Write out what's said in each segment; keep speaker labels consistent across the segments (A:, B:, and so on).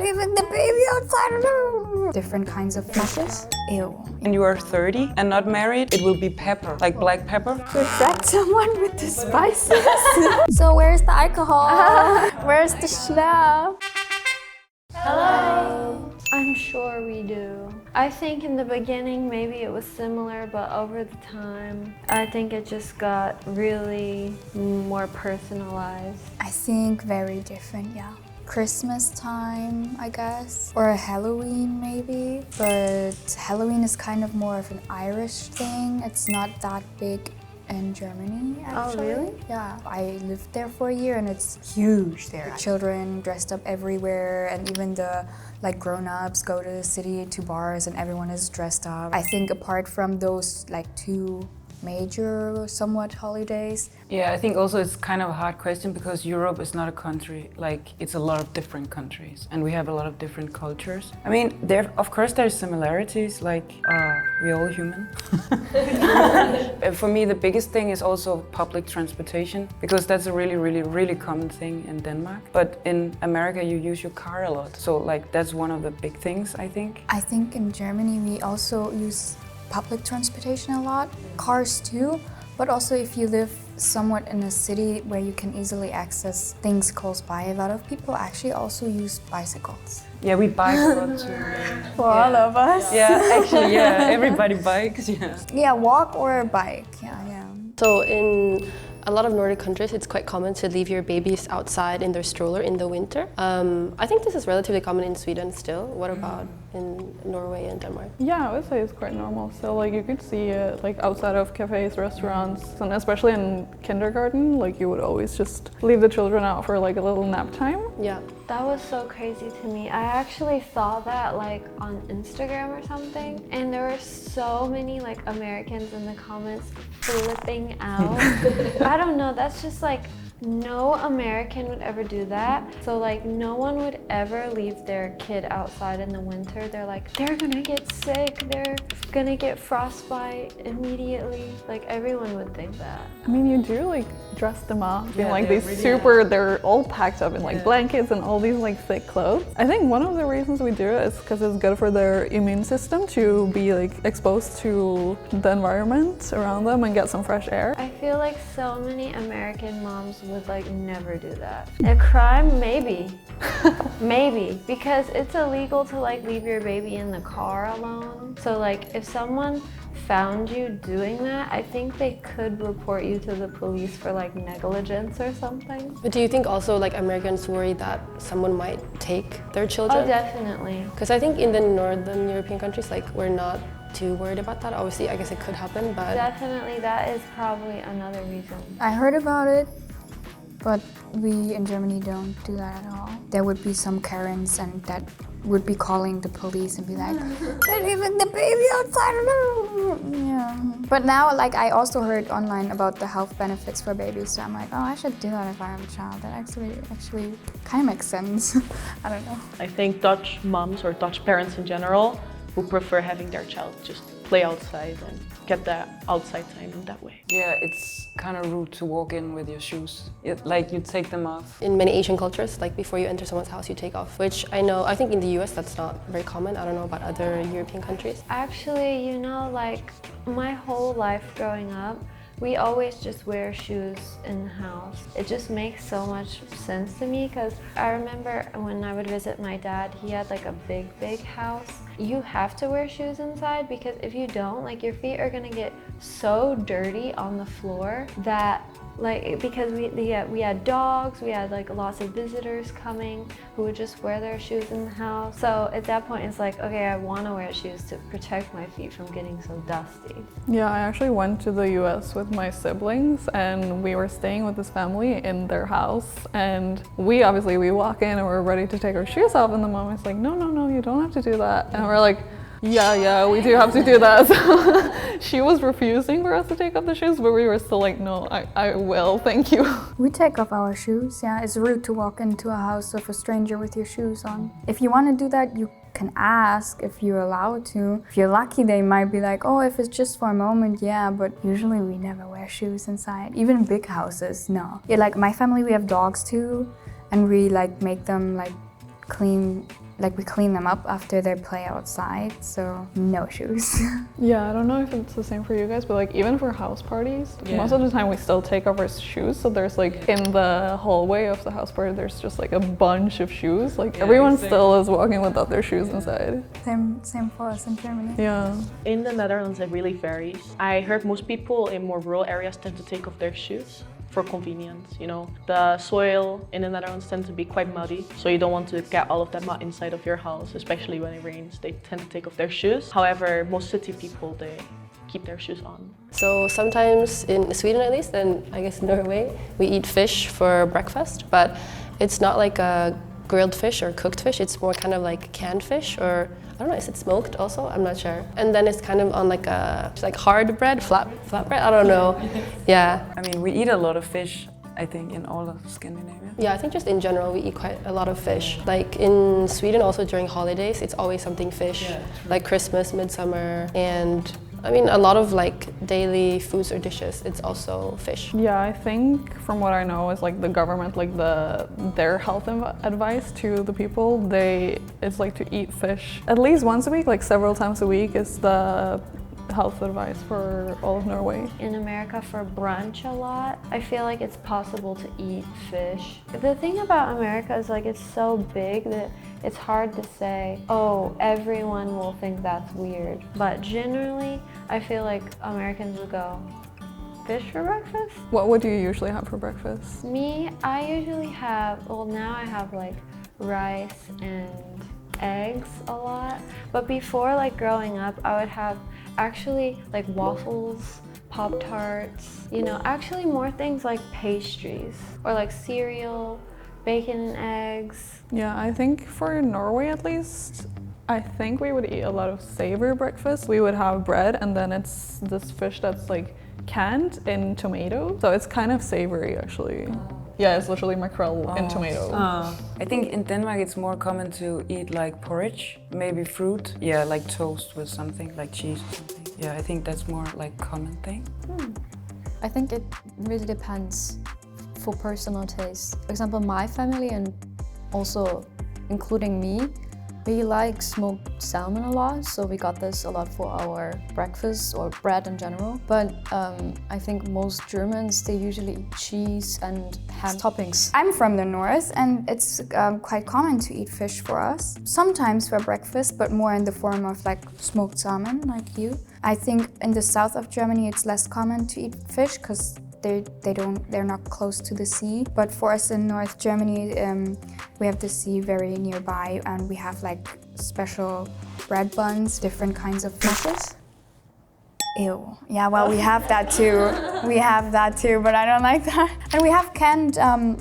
A: leaving the baby outside. Different kinds of fishes. Ew.
B: When you are 30 and not married, it will be pepper, like black pepper.
A: To attract someone with the spices. So where's the alcohol? Where's the schnapps?
C: Hello. I'm sure we do. I think in the beginning maybe it was similar, but over the time I think it just got really more personalized.
A: I think very different, yeah. Christmas time, I guess, or Halloween maybe. But Halloween is kind of more of an Irish thing. It's not that big in Germany, actually.
C: Oh, really?
A: Yeah. I lived there for a year and it's huge there. Children dressed up everywhere, and even the grown-ups go to the city to bars and everyone is dressed up. I think apart from those two major somewhat holidays.
B: Yeah, I think also it's kind of a hard question because Europe is not a country. It's a lot of different countries and we have a lot of different cultures. I mean, of course there's similarities, we're all human. For me, the biggest thing is also public transportation, because that's a really, really, really common thing in Denmark. But in America, you use your car a lot. So that's one of the big things, I think.
A: I think in Germany, we also use public transportation a lot, cars too, but also if you live somewhat in a city where you can easily access things close by, a lot of people actually also use bicycles.
B: Yeah, we bike a lot too.
A: For all of us.
B: Yeah, actually, yeah, everybody bikes, yeah.
A: Yeah, walk or bike, yeah.
D: So in a lot of Nordic countries, it's quite common to leave your babies outside in their stroller in the winter. I think this is relatively common in Sweden still. What about in Norway and Denmark?
E: Yeah, I would say it's quite normal. So you could see it outside of cafes, restaurants, and especially in kindergarten, you would always just leave the children out for a little nap time.
D: Yeah.
C: That was so crazy to me. I actually saw that on Instagram or something, and there were so many Americans in the comments flipping out. I don't know, that's just no American would ever do that. So no one would ever leave their kid outside in the winter. They're gonna get sick, they're gonna get frostbite immediately. Everyone would think that.
E: I mean, you do dress them up in these
B: really
E: they're all packed up in blankets and all these thick clothes. I think one of the reasons we do it is because it's good for their immune system to be exposed to the environment around them and get some fresh air.
C: I feel so many American moms would never do that. A crime? Maybe. Maybe, because it's illegal to leave your baby in the car alone. So if someone found you doing that, I think they could report you to the police for negligence or something.
D: But do you think also Americans worry that someone might take their children?
C: Oh, definitely.
D: Because I think in the Northern European countries, we're not too worried about that. Obviously, I guess it could happen, but...
C: Definitely, that is probably another reason.
A: I heard about it, but we in Germany don't do that at all. There would be some Karens and that would be calling the police and be like, they're leaving the baby outside. Yeah. But now I also heard online about the health benefits for babies, so I'm like, oh, I should do that if I have a child. That actually kind of makes sense. I don't know.
F: I think Dutch moms or Dutch parents in general who prefer having their child just play outside and get the outside time in that way.
B: Yeah, it's kind of rude to walk in with your shoes. You take them off.
D: In many Asian cultures, before you enter someone's house, you take off, which I think in the US that's not very common. I don't know about other European countries.
C: Actually, my whole life growing up, we always just wear shoes in the house. It just makes so much sense to me because I remember when I would visit my dad, he had a big house. You have to wear shoes inside because if you don't, your feet are gonna get so dirty on the floor that because we had dogs, we had lots of visitors coming who would just wear their shoes in the house. So at that point it's okay, I want to wear shoes to protect my feet from getting so dusty.
E: Yeah, I actually went to the US with my siblings and we were staying with this family in their house, and we walk in and we're ready to take our shoes off, and the mom is like, no, you don't have to do that. And we're like, yeah, we do have to do that. So she was refusing for us to take off the shoes, but we were still no, I will, thank you.
A: We take off our shoes, yeah. It's rude to walk into a house of a stranger with your shoes on. If you want to do that, you can ask if you're allowed to. If you're lucky, they might be like, oh, if it's just for a moment, yeah, but usually we never wear shoes inside. Even big houses, no. Yeah, my family, we have dogs too, and we make them clean like we clean them up after they play outside, so no shoes.
E: Yeah, I don't know if it's the same for you guys, but like even for house parties, most of the time we still take off our shoes. So there's like in the hallway of the house party, there's just like a bunch of shoes. Like everyone still is walking without their shoes inside.
A: Same for us in Germany.
E: Yeah.
F: In the Netherlands, it really varies. I heard most people in more rural areas tend to take off their shoes for convenience, you know. The soil in the Netherlands tends to be quite muddy, so you don't want to get all of that mud inside of your house, especially when it rains. They tend to take off their shoes. However, most city people, they keep their shoes on.
D: So sometimes in Sweden at least, and I guess Norway, we eat fish for breakfast, but it's not like a grilled fish or cooked fish, it's more kind of like canned fish, or I don't know, is it smoked also? I'm not sure. And then it's kind of on like a hard bread, flat bread, I don't know. Yeah.
B: I mean, we eat a lot of fish, I think, in all of Scandinavia.
D: Yeah, I think just in general we eat quite a lot of fish. Like in Sweden also during holidays, it's always something fish. Yeah, like Christmas, midsummer, and I mean a lot of like daily foods or dishes, it's also fish.
E: Yeah, I think from what I know is like the government, like their health advice to the people, it's like to eat fish at least once a week, like several times a week is the health advice for all of Norway.
C: In America for brunch a lot, I feel like it's possible to eat fish. The thing about America is like it's so big that it's hard to say, oh, everyone will think that's weird. But generally, I feel like Americans will go, fish for breakfast?
E: What would you usually have for breakfast?
C: Me, I usually have, well now I have like rice and eggs a lot. But before, like growing up, I would have actually like waffles, Pop-Tarts, you know, actually more things like pastries or like cereal, bacon and eggs.
E: Yeah, I think for Norway at least, I think we would eat a lot of savory breakfast. We would have bread and then it's this fish that's like canned in tomato. So it's kind of savory actually. Yeah, it's literally mackerel in tomato.
B: I think in Denmark it's more common to eat like porridge, maybe fruit. Yeah, like toast with something, like cheese or something. Yeah, I think that's more like common thing.
A: I think it really depends for personal taste. For example, my family and also including me, we like smoked salmon a lot, so we got this a lot for our breakfast or bread in general. But I think most Germans, they usually eat cheese and ham toppings. I'm from the north and it's quite common to eat fish for us. Sometimes for breakfast, but more in the form of like smoked salmon, like you. I think in the south of Germany, it's less common to eat fish because they're not close to the sea. But for us in North Germany, we have the sea very nearby and we have like special bread buns, different kinds of fishes. Ew. Yeah, well, we have that too. We have that too, but I don't like that. And we have canned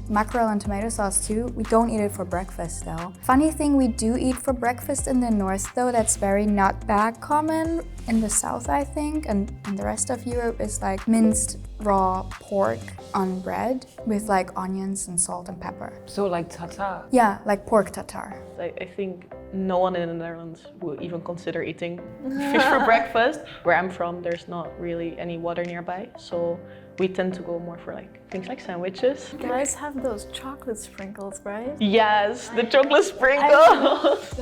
A: mackerel and tomato sauce too. We don't eat it for breakfast though. Funny thing, we do eat for breakfast in the north though. That's very not that common in the south, I think. And in the rest of Europe is like minced raw pork on bread with like onions and salt and pepper.
B: So like tartar?
A: Yeah, like pork tartare.
F: I think no one in the Netherlands will even consider eating fish for breakfast. Where I'm from, there's not really any water nearby, so we tend to go more for like things like sandwiches.
G: You guys have those chocolate sprinkles, right?
F: Yes, the chocolate sprinkles.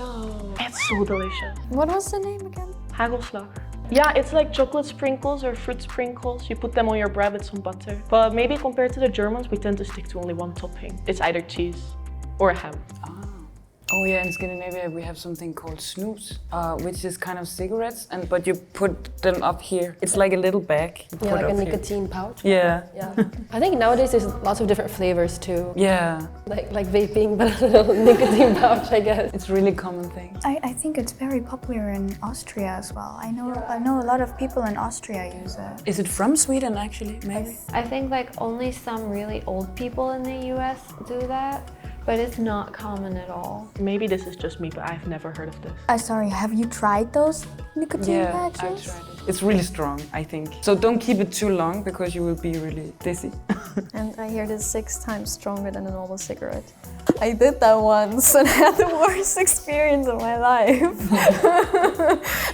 F: It's so delicious.
A: What was the name again?
F: Hagelslag. Yeah, it's like chocolate sprinkles or fruit sprinkles. You put them on your bread with some butter. But maybe compared to the Germans, we tend to stick to only one topping. It's either cheese or ham.
B: Oh yeah, in Scandinavia we have something called snus, which is kind of cigarettes, but you put them up here. It's like a little bag.
D: Yeah, like a nicotine pouch.
B: Yeah.
D: Yeah. I think nowadays there's lots of different flavors too.
B: Yeah.
D: Like vaping, but a little nicotine pouch, I guess.
B: It's really common thing.
A: I think it's very popular in Austria as well. I know a lot of people in Austria use it.
B: Is it from Sweden actually, maybe?
C: I think like only some really old people in the US do that, but it's not common at all.
F: Maybe this is just me, but I've never heard of this.
A: Sorry, have you tried those nicotine patches?
B: Yeah, I've tried it. It's really strong, I think. So don't keep it too long because you will be really dizzy.
G: And I hear it's 6 times stronger than a normal cigarette. I did that once and I had the worst experience of my life.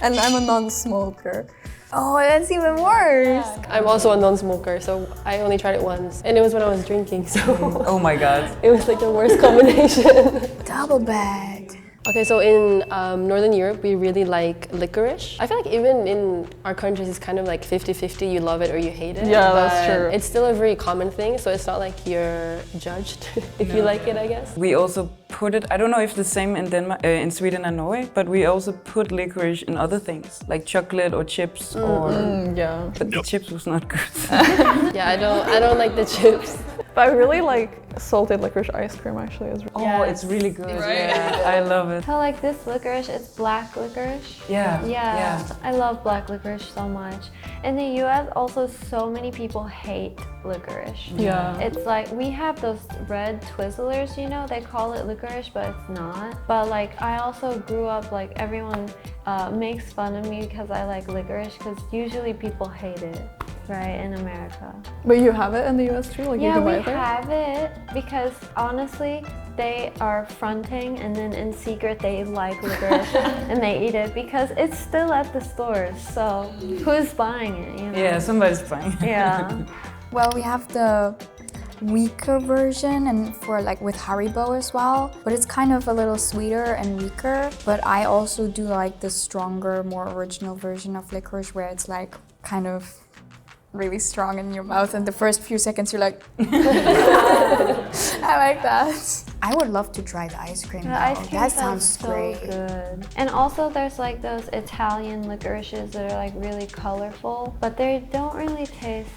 G: And I'm a non-smoker.
A: Oh, that's even worse.
D: I'm also a non-smoker, so I only tried it once. And it was when I was drinking, so...
B: Oh my god.
D: It was like the worst combination.
A: Double bad.
D: Okay, so in Northern Europe, we really like licorice. I feel like even in our countries, it's kind of like 50-50, you love it or you hate it.
E: Yeah, that's true.
D: It's still a very common thing, so it's not like you're judged if you like it, I guess.
B: We also put it, I don't know if the same in Denmark, in Sweden and Norway, but we also put licorice in other things, like chocolate or chips or...
E: Yeah.
B: But the chips was not good.
D: Yeah, I don't like the chips.
E: But I really like salted licorice ice cream actually as well.
B: Oh, it's really good. Yeah, I love it.
C: So like this licorice, it's black licorice.
B: Yeah.
C: Yeah, I love black licorice so much. In the US, also so many people hate licorice.
E: Yeah.
C: It's like, we have those red Twizzlers, you know, they call it licorice, but it's not. But like, I also grew up, like everyone makes fun of me because I like licorice, because usually people hate it. Right, in America.
E: But you have it in the US too? Like
C: yeah,
E: you can buy
C: we
E: it there?
C: have it because honestly, they are fronting and then in secret they like licorice and they eat it because it's still at the stores. So who's buying it? You know?
B: Yeah, somebody's buying it.
C: Yeah.
A: Well, we have the weaker version and for like with Haribo as well, but it's kind of a little sweeter and weaker. But I also do like the stronger, more original version of licorice where it's like kind of really strong in your mouth and the first few seconds you're like I like that. I would love to try the ice cream
C: The
A: though.
C: ice cream
A: That sounds
C: so
A: great.
C: good. And also there's like those Italian licorices that are like really colorful, but they don't really taste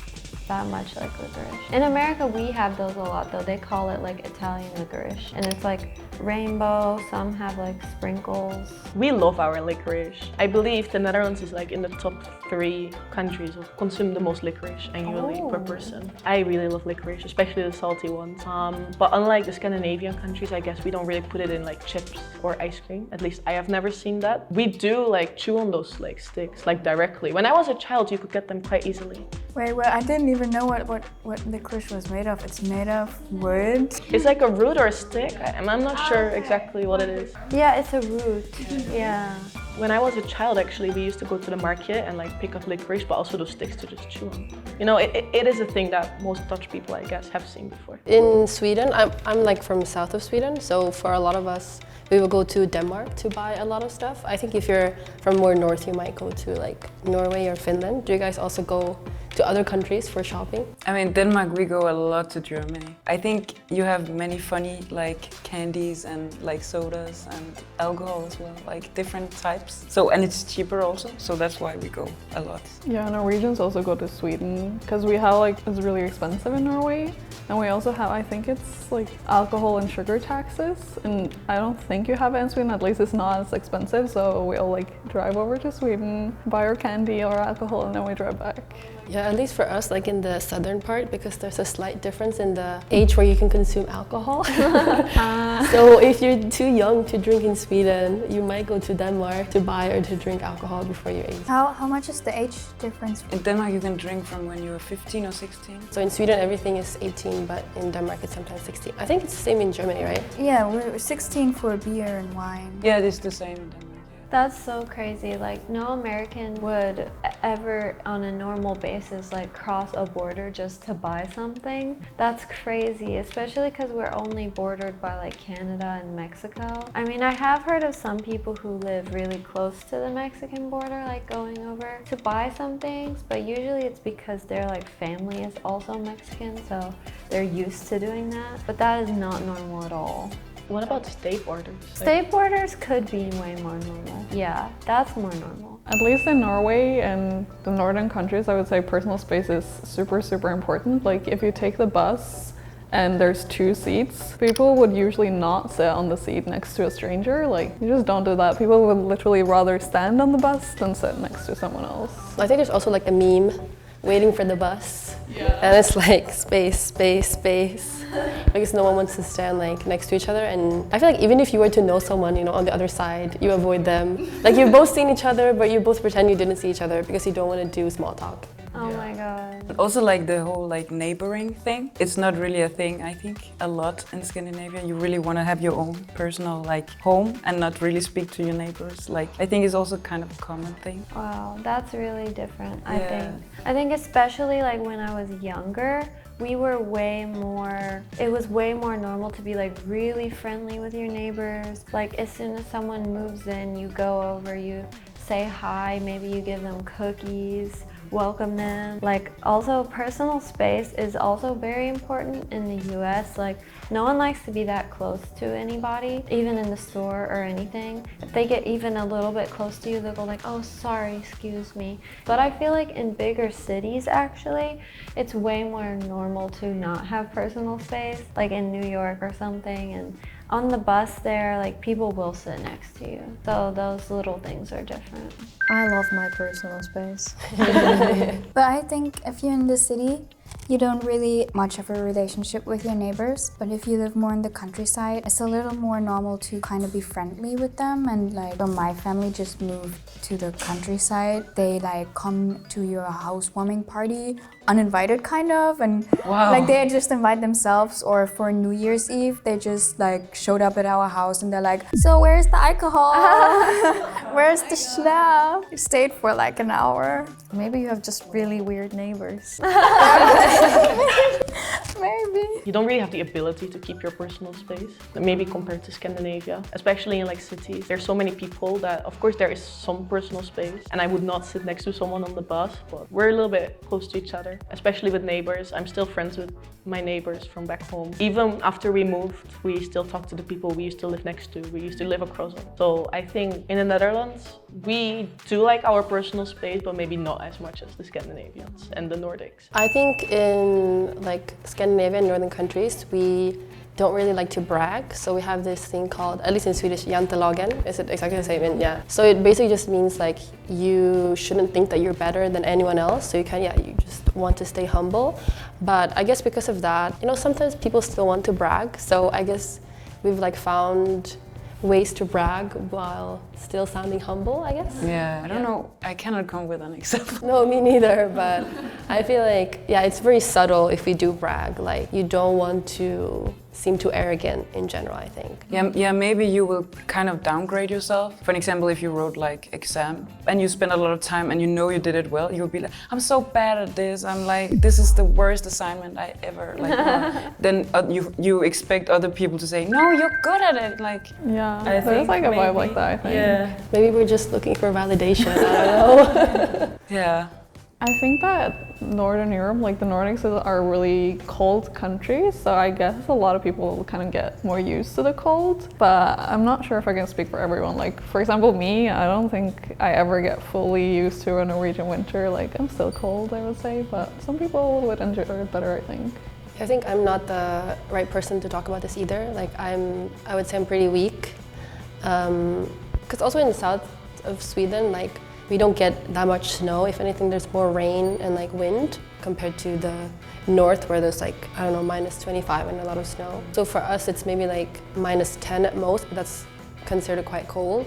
C: that much like licorice. In America, we have those a lot though. They call it like Italian licorice. And it's like rainbow, some have like sprinkles.
F: We love our licorice. I believe the Netherlands is like in the top 3 countries who consume the most licorice annually per person. I really love licorice, especially the salty ones. But unlike the Scandinavian countries, I guess we don't really put it in like chips or ice cream. At least I have never seen that. We do like chew on those like sticks like directly. When I was a child, you could get them quite easily.
A: Wait, well, I didn't even know what licorice was made of. It's made of wood.
F: It's like a root or a stick. I'm not sure exactly what it is.
C: Yeah, it's a root. Yeah.
F: When I was a child, actually, we used to go to the market and like pick up licorice, but also those sticks to just chew on. You know, it is a thing that most Dutch people, I guess, have seen before.
D: In Sweden, I'm like from south of Sweden, so for a lot of us, we will go to Denmark to buy a lot of stuff. I think if you're from more north, you might go to like Norway or Finland. Do you guys also go to other countries for shopping?
B: I mean, Denmark, we go a lot to Germany. I think you have many funny like candies and like sodas and alcohol as well, like different types. So, and it's cheaper also, so that's why we go a lot.
E: Yeah, Norwegians also go to Sweden because we have like, it's really expensive in Norway. And we also have, I think it's like alcohol and sugar taxes. And I don't think you have it in Sweden, at least it's not as expensive. So we'll like drive over to Sweden, buy our candy or alcohol, and then we drive back.
D: Yeah, at least for us, like in the southern part, because there's a slight difference in the age where you can consume alcohol. So if you're too young to drink in Sweden, you might go to Denmark to buy or to drink alcohol before you're 18.
A: How much is the age difference?
B: In Denmark, you can drink from when you're 15 or 16.
D: So in Sweden, everything is 18, but in Denmark, it's sometimes 16. I think it's the same in Germany, right?
A: Yeah, we're 16 for beer and wine.
B: Yeah, it is the same in Denmark.
C: That's so crazy. Like, no American would ever, on a normal basis, like cross a border just to buy something. That's crazy, especially because we're only bordered by like Canada and Mexico. I mean, I have heard of some people who live really close to the Mexican border, like going over to buy some things, but usually it's because their like family is also Mexican, so they're used to doing that. But that is not normal at all.
F: What about state borders?
C: State borders could be way more normal. Yeah, that's more normal.
E: At least in Norway and the northern countries, I would say personal space is super, super important. Like if you take the bus and there's 2 seats, people would usually not sit on the seat next to a stranger. Like you just don't do that. People would literally rather stand on the bus than sit next to someone else.
D: I think there's also like a meme, waiting for the bus. Yeah. And it's like space, space, space. Because no one wants to stand like next to each other, and I feel like even if you were to know someone, you know, on the other side, you avoid them. Like you've both seen each other, but you both pretend you didn't see each other because you don't want to do small talk.
C: Oh my god.
B: Also like the whole like neighboring thing. It's not really a thing, I think, a lot in Scandinavia. You really want to have your own personal like home and not really speak to your neighbors. Like I think it's also kind of a common thing.
C: Wow, that's really different, I
B: Yeah.
C: think. I think especially like when I was younger, we were it was way more normal to be like really friendly with your neighbors. Like as soon as someone moves in, you go over, you say hi, maybe you give them cookies, welcome them. Like also personal space is also very important in the US. Like no one likes to be that close to anybody, even in the store or anything. If they get even a little bit close to you, they'll go like, oh sorry, excuse me. But I feel like in bigger cities actually, it's way more normal to not have personal space, like in New York or something. And on the bus there, like people will sit next to you. So those little things are different.
G: I love my personal space.
A: But I think if you're in the city, you don't really much of a relationship with your neighbors. But if you live more in the countryside, it's a little more normal to kind of be friendly with them. And like when my family just moved to the countryside, they like come to your housewarming party uninvited kind of, and like they just invite themselves, or for New Year's Eve they just like showed up at our house and they're like, so where's the alcohol? Where's the schnapps? We stayed for like an hour.
G: Maybe you have just really weird neighbors.
A: Maybe.
F: You don't really have the ability to keep your personal space, maybe compared to Scandinavia, especially in like cities. There's so many people that, of course, there is some personal space, and I would not sit next to someone on the bus, but we're a little bit close to each other, especially with neighbors. I'm still friends with my neighbors from back home. Even after we moved, we still talk to the people we used to live next to. We used to live across them. So I think in the Netherlands, we do like our personal space, but maybe not as much as the Scandinavians and the Nordics.
D: I think in like Scandinavia and northern countries, we don't really like to brag. So we have this thing called, at least in Swedish, jantelagen. Is it exactly the same? Yeah. So it basically just means like you shouldn't think that you're better than anyone else. So you you just want to stay humble. But I guess because of that, sometimes people still want to brag. So I guess we've like found ways to brag while still sounding humble, I guess.
B: Yeah, I don't know. I cannot come with an example.
D: No, me neither, but I feel like, it's very subtle if we do brag. Like, you don't want to seem too arrogant in general, I think.
B: Yeah, maybe you will kind of downgrade yourself. For example, if you wrote like exam and you spend a lot of time and you did it well, you'll be like, I'm so bad at this. I'm like, this is the worst assignment I ever then you expect other people to say, no, you're good at it. Like,
E: there's like a vibe like that, I think.
B: Yeah.
D: Maybe we're just looking for validation, I don't know.
B: Yeah.
E: I think that Northern Europe, like the Nordics, are really cold countries, so I guess a lot of people will kind of get more used to the cold, but I'm not sure if I can speak for everyone. Like, for example, me, I don't think I ever get fully used to a Norwegian winter. Like, I'm still cold, I would say, but some people would enjoy it better, I think.
D: I think I'm not the right person to talk about this either. Like, I would say I'm pretty weak. Because also in the south of Sweden, like, we don't get that much snow. If anything, there's more rain and like wind compared to the north where there's like, I don't know, -25 and a lot of snow. So for us, it's maybe like -10 at most, but that's considered quite cold.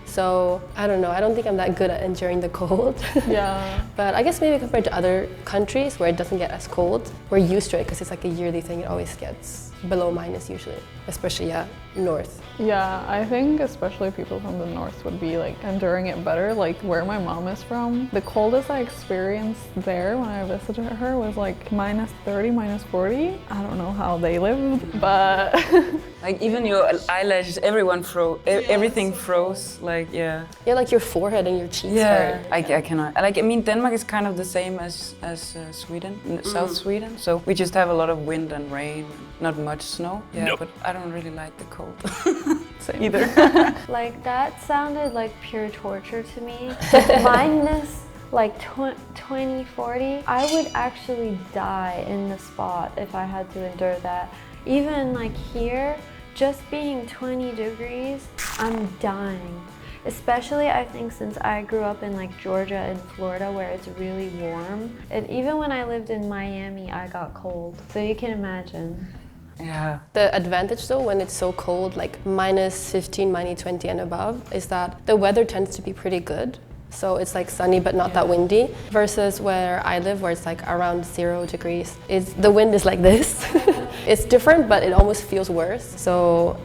D: So I don't know, I don't think I'm that good at enduring the cold.
E: Yeah.
D: But I guess maybe compared to other countries where it doesn't get as cold, we're used to it because it's like a yearly thing. It always gets below minus usually, especially north.
E: Yeah, I think especially people from the north would be like enduring it better. Like where my mom is from, the coldest I experienced there when I visited her was like -30, -40. I don't know how they lived, but
B: like even your eyelashes, everyone everything froze. Like yeah,
D: like your forehead and your cheeks hurt.
B: I cannot. I mean, Denmark is kind of the same as Sweden, South Sweden. So we just have a lot of wind and rain, not much snow. Yeah, but I don't really like the cold.
E: same.
B: Either.
C: Like that sounded like pure torture to me. Minus like 20, 40. I would actually die in the spot if I had to endure that. Even like here, just being 20 degrees, I'm dying. Especially I think since I grew up in like Georgia and Florida where it's really warm. And even when I lived in Miami, I got cold. So you can imagine.
B: Yeah.
D: The advantage though, when it's so cold, like -15, -20 and above, is that the weather tends to be pretty good. So it's like sunny but not that windy, versus where I live where it's like around 0 degrees. The wind is like this. It's different, but it almost feels worse. So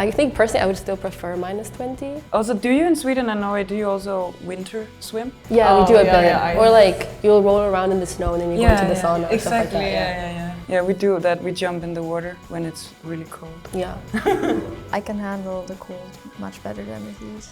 D: I think personally I would still prefer -20.
B: Also, do you in Sweden and Norway, do you also winter swim?
D: Yeah, we do a bit.
E: yeah,
D: Or like you'll roll around in the snow and then you go to the sauna or stuff like
B: exactly.
D: that.
B: Yeah, we do that. We jump in the water when it's really cold.
D: Yeah.
G: I can handle the cold much better than the heat.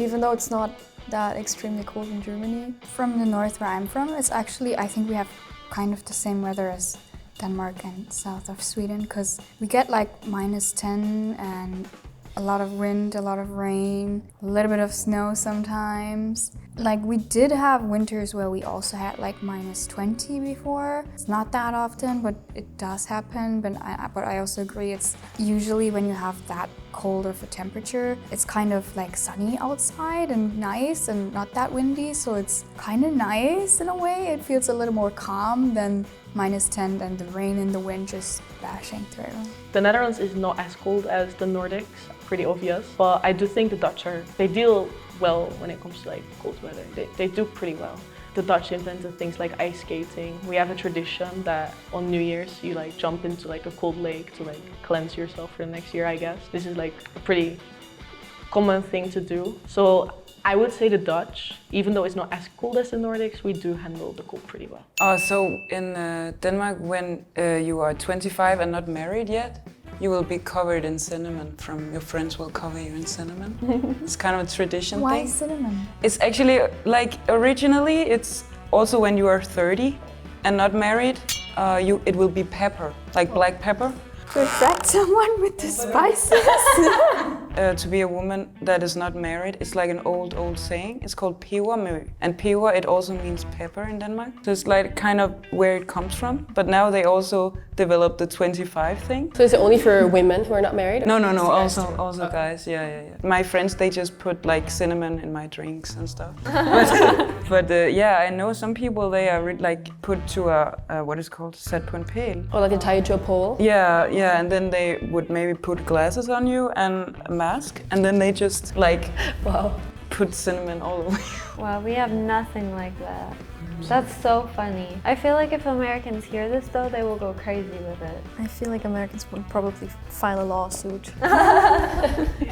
G: Even though it's not that extremely cold in Germany.
A: From the north where I'm from, it's actually, I think we have kind of the same weather as Denmark and south of Sweden, because we get like -10 and a lot of wind, a lot of rain, a little bit of snow sometimes. Like we did have winters where we also had like -20 before. It's not that often, but it does happen. But I also agree, it's usually when you have that cold of a temperature, it's kind of like sunny outside and nice and not that windy. So it's kind of nice in a way. It feels a little more calm than -10 and the rain and the wind just bashing through.
F: The Netherlands is not as cold as the Nordics, pretty obvious, but I do think the Dutch they deal well when it comes to like cold weather. They do pretty well. The Dutch invented things like ice skating. We have a tradition that on New Year's you like jump into like a cold lake to like cleanse yourself for the next year, I guess. This is like a pretty common thing to do. So I would say the Dutch, even though it's not as cold as the Nordics, we do handle the cold pretty well.
B: So in Denmark, when you are 25 and not married yet, you will be covered in cinnamon. Your friends will cover you in cinnamon. It's kind of a tradition
A: Why
B: thing.
A: cinnamon?
B: It's actually like originally it's also when you are 30 and not married, it will be pepper, like black pepper.
A: To attract someone with the spices.
B: To be a woman that is not married, it's like an old saying. It's called pebermø. And peber, it also means pepper in Denmark. So it's like kind of where it comes from. But now they also developed the 25 thing.
D: So is it only for women who are not married?
B: No, also guys, yeah. My friends, they just put like cinnamon in my drinks and stuff. But yeah, I know some people, they are like put to a what is called sat på en pæl.
D: Or like they tie you to a pole?
B: Yeah, and then they would maybe put glasses on you and a mask, and then they just like put cinnamon all over you.
C: Wow, we have nothing like that. That's so funny. I feel like if Americans hear this though, they will go crazy with it.
G: I feel like Americans would probably file a lawsuit.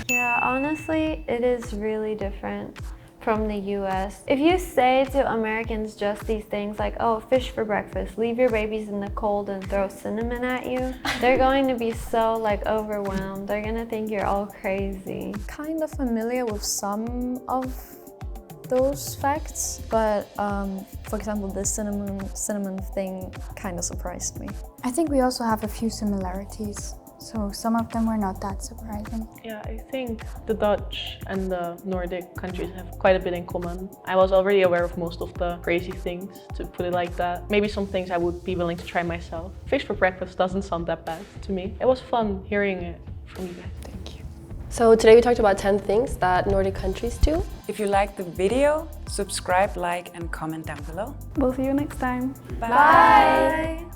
C: Yeah, honestly, it is really different from the US. If you say to Americans just these things like, oh, fish for breakfast, leave your babies in the cold and throw cinnamon at you, they're going to be so like overwhelmed. They're gonna think you're all crazy.
G: Kind of familiar with some of those facts, but for example, the cinnamon thing kind of surprised me.
A: I think we also have a few similarities. So some of them were not that surprising.
F: Yeah, I think the Dutch and the Nordic countries have quite a bit in common. I was already aware of most of the crazy things, to put it like that. Maybe some things I would be willing to try myself. Fish for breakfast doesn't sound that bad to me. It was fun hearing it from you guys.
B: Thank you.
D: So today we talked about 10 things that Nordic countries do.
B: If you like the video, subscribe, like, and comment down below.
E: We'll see you next time.
B: Bye.
C: Bye.